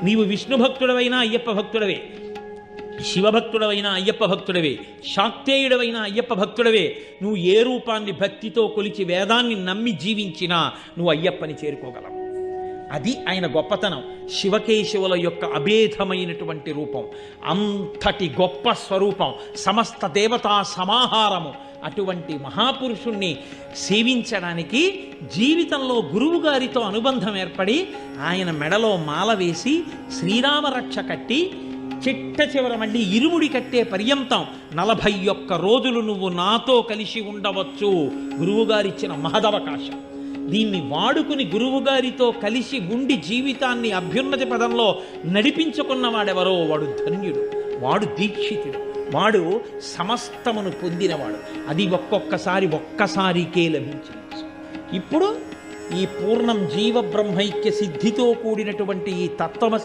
నీవు విష్ణు భక్తుడవైనా అయ్యప్ప భక్తుడవే, శివభక్తుడవైనా అయ్యప్ప భక్తుడవే, శాక్తేయుడవైనా అయ్యప్ప భక్తుడవే. నువ్వు ఏ రూపాన్ని భక్తితో కొలిచి వేదాన్ని నమ్మి జీవించినా నువ్వు అయ్యప్పని చేరుకోగలవు. అది ఆయన గొప్పతనం. శివకేశవుల యొక్క అభేదమైనటువంటి రూపం, అంతటి గొప్ప స్వరూపం, సమస్త దేవతా సమాహారము. అటువంటి మహాపురుషుణ్ణి సేవించడానికి జీవితంలో గురువుగారితో అనుబంధం ఏర్పడి ఆయన మెడలో మాల వేసి శ్రీరామరక్ష కట్టి చిట్ట చివర మళ్ళీ ఇరుముడి కట్టే పర్యంతం 41 రోజులు నువ్వు నాతో కలిసి ఉండవచ్చు. గురువుగారిచ్చిన మహదవకాశం. దీన్ని వాడుకుని గురువుగారితో కలిసి ఉండి జీవితాన్ని అభ్యున్నతి పదంలో నడిపించుకున్నవాడెవరో వాడు ధన్యుడు, వాడు దీక్షితుడు, వాడు సమస్తమును పొందినవాడు. అది ఒక్కసారికే లభించవచ్చు. ఇప్పుడు ఈ పూర్ణం జీవ బ్రహ్మైక్య సిద్ధితో కూడినటువంటి ఈ తత్వ